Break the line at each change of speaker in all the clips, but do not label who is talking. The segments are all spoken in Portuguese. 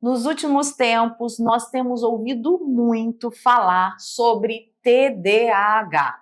Nos últimos tempos, nós temos ouvido muito falar sobre TDAH,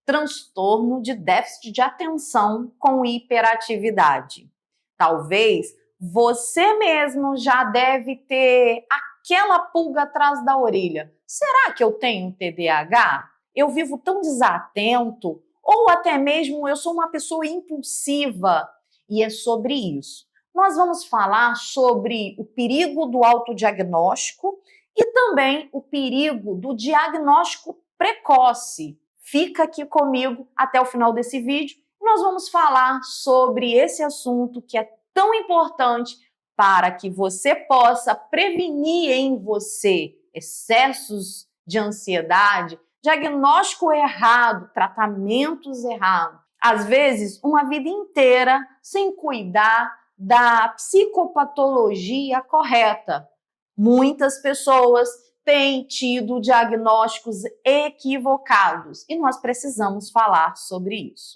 transtorno de déficit de atenção com hiperatividade. Talvez você mesmo já deve ter aquela pulga atrás da orelha. Será que eu tenho TDAH? Eu vivo tão desatento? Ou até mesmo eu sou uma pessoa impulsiva? E é sobre isso. Nós vamos falar sobre o perigo do autodiagnóstico e também o perigo do diagnóstico precoce. Fica aqui comigo até o final desse vídeo e nós vamos falar sobre esse assunto que é tão importante para que você possa prevenir em você excessos de ansiedade, diagnóstico errado, tratamentos errados. Às vezes, uma vida inteira sem cuidar da psicopatologia correta. Muitas pessoas têm tido diagnósticos equivocados e nós precisamos falar sobre isso.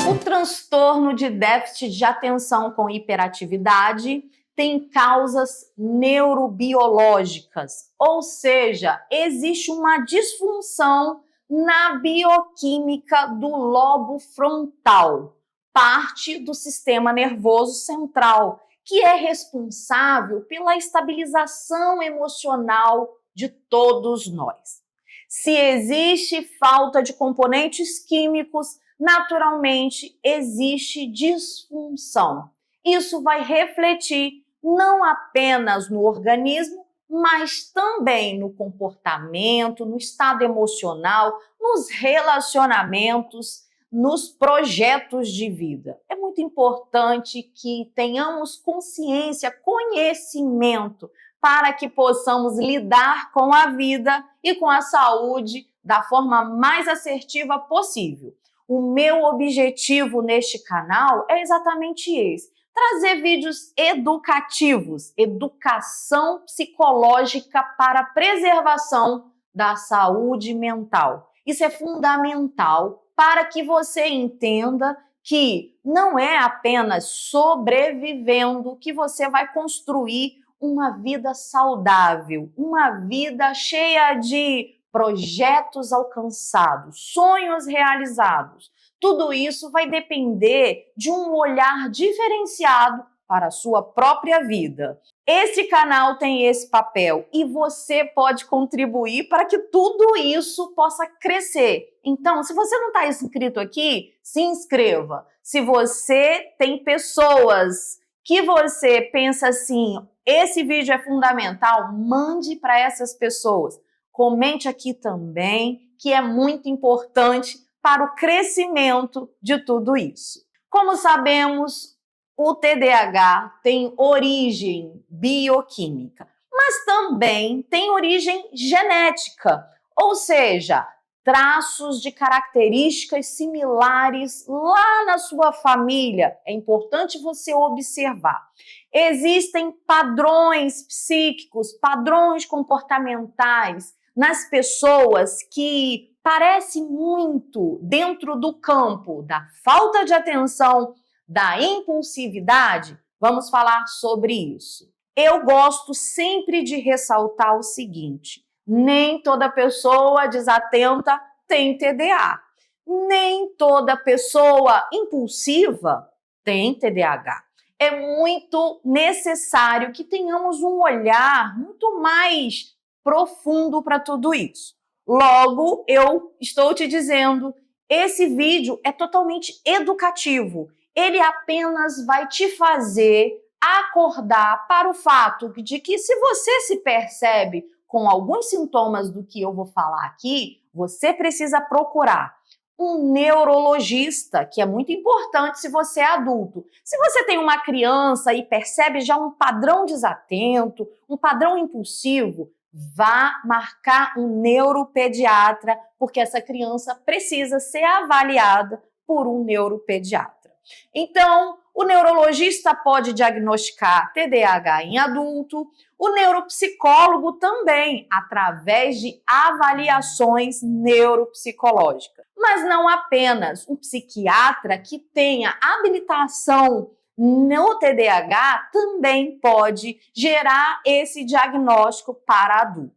O transtorno de déficit de atenção com hiperatividade tem causas neurobiológicas, ou seja, existe uma disfunção na bioquímica do lobo frontal, parte do sistema nervoso central, que é responsável pela estabilização emocional de todos nós. Se existe falta de componentes químicos, naturalmente existe disfunção. Isso vai refletir não apenas no organismo, mas também no comportamento, no estado emocional, nos relacionamentos, nos projetos de vida. É muito importante que tenhamos consciência, conhecimento, para que possamos lidar com a vida e com a saúde da forma mais assertiva possível. O meu objetivo neste canal é exatamente esse: trazer vídeos educativos, educação psicológica para a preservação da saúde mental. Isso é fundamental para que você entenda que não é apenas sobrevivendo que você vai construir uma vida saudável, uma vida cheia de projetos alcançados, sonhos realizados. Tudo isso vai depender de um olhar diferenciado para a sua própria vida. Esse canal tem esse papel e você pode contribuir para que tudo isso possa crescer. Então, se você não está inscrito aqui, se inscreva. Se você tem pessoas que você pensa assim, esse vídeo é fundamental, mande para essas pessoas. Comente aqui também, que é muito importante para o crescimento de tudo isso. Como sabemos, o TDAH tem origem bioquímica, mas também tem origem genética, ou seja, traços de características similares lá na sua família. É importante você observar. Existem padrões psíquicos, padrões comportamentais nas pessoas que parece muito dentro do campo da falta de atenção, da impulsividade. Vamos falar sobre isso. Eu gosto sempre de ressaltar o seguinte: nem toda pessoa desatenta tem TDA. Nem toda pessoa impulsiva tem TDAH. É muito necessário que tenhamos um olhar muito mais profundo para tudo isso. Logo, eu estou te dizendo, esse vídeo é totalmente educativo. Ele apenas vai te fazer acordar para o fato de que, se você se percebe com alguns sintomas do que eu vou falar aqui, você precisa procurar um neurologista, que é muito importante se você é adulto. Se você tem uma criança e percebe já um padrão desatento, um padrão impulsivo, vá marcar um neuropediatra, porque essa criança precisa ser avaliada por um neuropediatra. Então, O neurologista pode diagnosticar TDAH em adulto, o neuropsicólogo também, através de avaliações neuropsicológicas. Mas não apenas o psiquiatra que tenha habilitação no TDAH também pode gerar esse diagnóstico para adultos.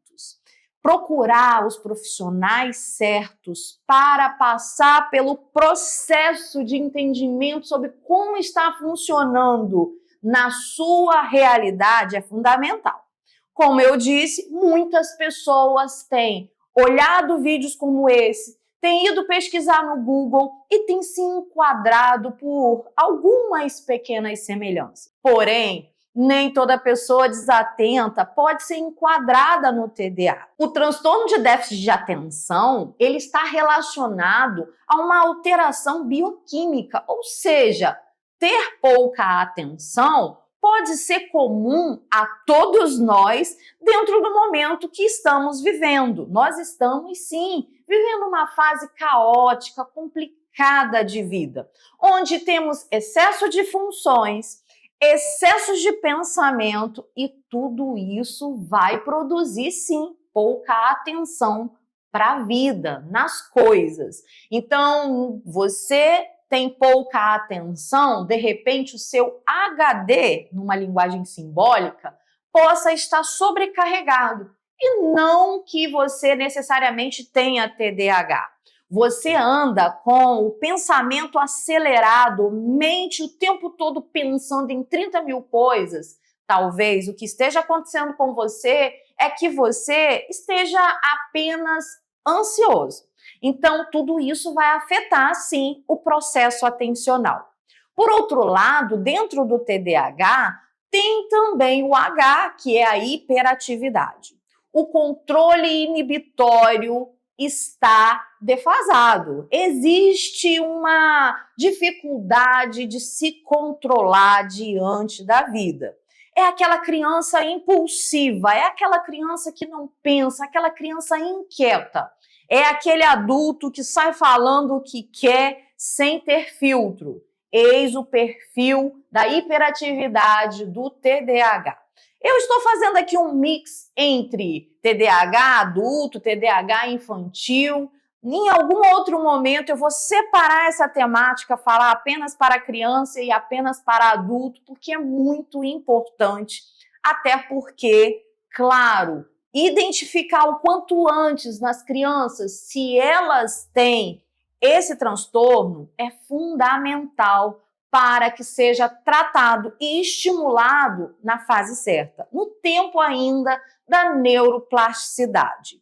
Procurar os profissionais certos para passar pelo processo de entendimento sobre como está funcionando na sua realidade é fundamental. Como eu disse, muitas pessoas têm olhado vídeos como esse, têm ido pesquisar no Google e têm se enquadrado por algumas pequenas semelhanças. Porém, nem toda pessoa desatenta pode ser enquadrada no TDA. O transtorno de déficit de atenção, ele está relacionado a uma alteração bioquímica, ou seja, ter pouca atenção pode ser comum a todos nós dentro do momento que estamos vivendo. Nós estamos, sim, vivendo uma fase caótica, complicada de vida, onde temos excesso de funções, excessos de pensamento e tudo isso vai produzir, sim, pouca atenção para a vida, nas coisas. Então, você tem pouca atenção, de repente o seu HD, numa linguagem simbólica, possa estar sobrecarregado. E não que você necessariamente tenha TDAH. Você anda com o pensamento acelerado, mente o tempo todo pensando em 30 mil coisas. Talvez o que esteja acontecendo com você é que você esteja apenas ansioso. Então, tudo isso vai afetar, sim, o processo atencional. Por outro lado, dentro do TDAH, tem também o H, que é a hiperatividade. O controle inibitório está defasado. Existe uma dificuldade de se controlar diante da vida. É aquela criança impulsiva, é aquela criança que não pensa, aquela criança inquieta. É aquele adulto que sai falando o que quer sem ter filtro. Eis o perfil da hiperatividade do TDAH. Eu estou fazendo aqui um mix entre TDAH adulto, TDAH infantil. Em algum outro momento eu vou separar essa temática, falar apenas para criança e apenas para adulto, porque é muito importante, até porque, claro, identificar o quanto antes nas crianças se elas têm esse transtorno é fundamental para que seja tratado e estimulado na fase certa, no tempo ainda da neuroplasticidade.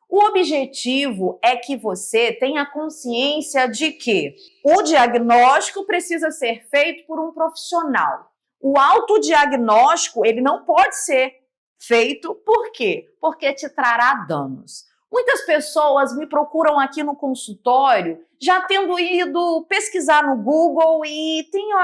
O objetivo é que você tenha consciência de que o diagnóstico precisa ser feito por um profissional. O autodiagnóstico, ele não pode ser feito, por quê? Porque te trará danos. Muitas pessoas me procuram aqui no consultório, já tendo ido pesquisar no Google e tenho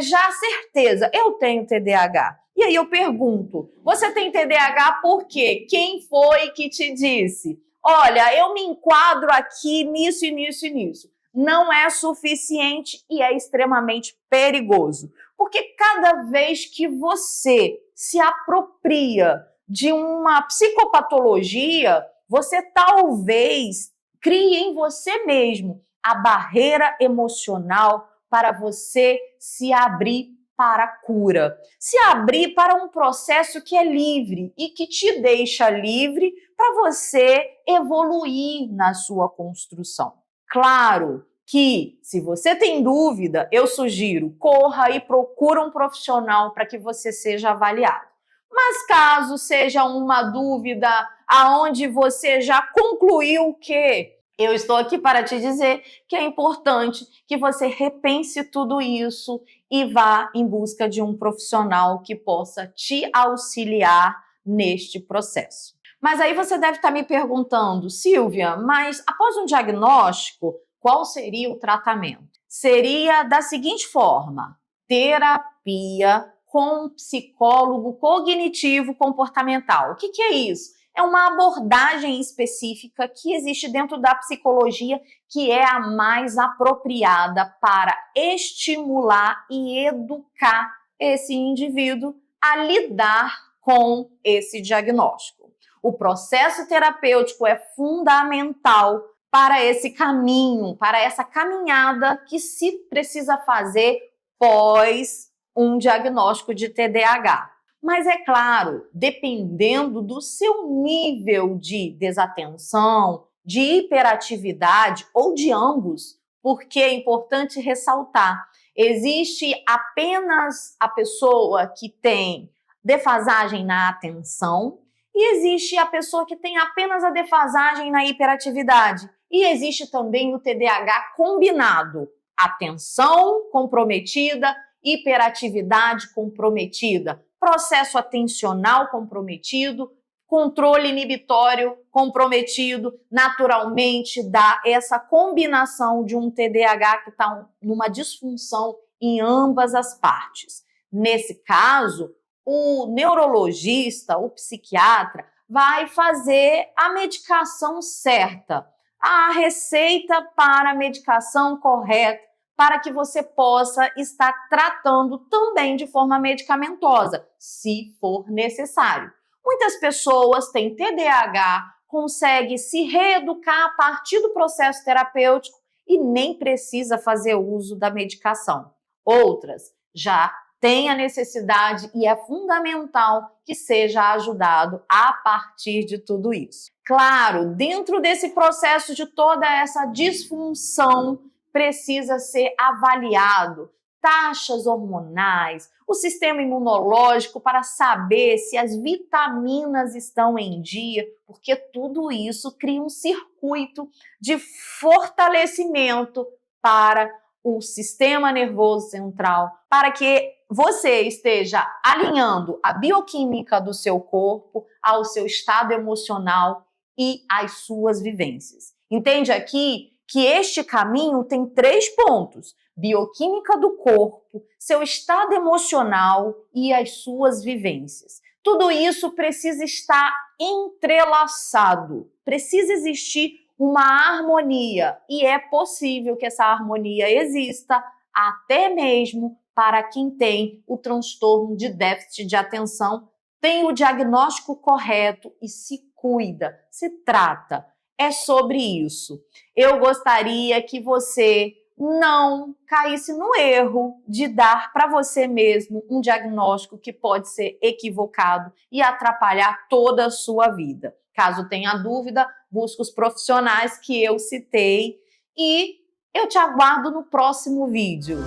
já certeza, eu tenho TDAH. E aí eu pergunto, você tem TDAH por quê? Quem foi que te disse? Olha, eu me enquadro aqui nisso e nisso e nisso. Não é suficiente e é extremamente perigoso. Porque cada vez que você se apropria de uma psicopatologia, você talvez crie em você mesmo a barreira emocional para você se abrir para a cura, se abrir para um processo que é livre e que te deixa livre para você evoluir na sua construção. Claro que, se você tem dúvida, eu sugiro, corra e procura um profissional para que você seja avaliado. Mas caso seja uma dúvida aonde você já concluiu que eu estou aqui para te dizer que é importante que você repense tudo isso e vá em busca de um profissional que possa te auxiliar neste processo. Mas aí você deve estar me perguntando, Silvia, mas após um diagnóstico, qual seria o tratamento? Seria da seguinte forma: terapia com psicólogo cognitivo comportamental. O que é isso? É uma abordagem específica que existe dentro da psicologia que é a mais apropriada para estimular e educar esse indivíduo a lidar com esse diagnóstico. O processo terapêutico é fundamental para esse caminho, para essa caminhada que se precisa fazer pós um diagnóstico de TDAH. Mas é claro, dependendo do seu nível de desatenção, de hiperatividade ou de ambos, porque é importante ressaltar, existe apenas a pessoa que tem defasagem na atenção e existe a pessoa que tem apenas a defasagem na hiperatividade. E existe também o TDAH combinado, atenção comprometida, hiperatividade comprometida, processo atencional comprometido, controle inibitório comprometido, naturalmente dá essa combinação de um TDAH que está numa disfunção em ambas as partes. Nesse caso, o neurologista, o psiquiatra, vai fazer a medicação certa, a receita para a medicação correta, para que você possa estar tratando também de forma medicamentosa, se for necessário. Muitas pessoas têm TDAH, conseguem se reeducar a partir do processo terapêutico e nem precisa fazer uso da medicação. Outras já têm a necessidade e é fundamental que seja ajudado a partir de tudo isso. Claro, dentro desse processo de toda essa disfunção, precisa ser avaliado taxas hormonais, o sistema imunológico para saber se as vitaminas estão em dia, porque tudo isso cria um circuito de fortalecimento para o sistema nervoso central, para que você esteja alinhando a bioquímica do seu corpo ao seu estado emocional e às suas vivências. Entende aqui que este caminho tem 3 pontos: bioquímica do corpo, seu estado emocional e as suas vivências. Tudo isso precisa estar entrelaçado, precisa existir uma harmonia e é possível que essa harmonia exista até mesmo para quem tem o transtorno de déficit de atenção, tem o diagnóstico correto e se cuida, se trata. É sobre isso. Eu gostaria que você não caísse no erro de dar para você mesmo um diagnóstico que pode ser equivocado e atrapalhar toda a sua vida. Caso tenha dúvida, busque os profissionais que eu citei e eu te aguardo no próximo vídeo.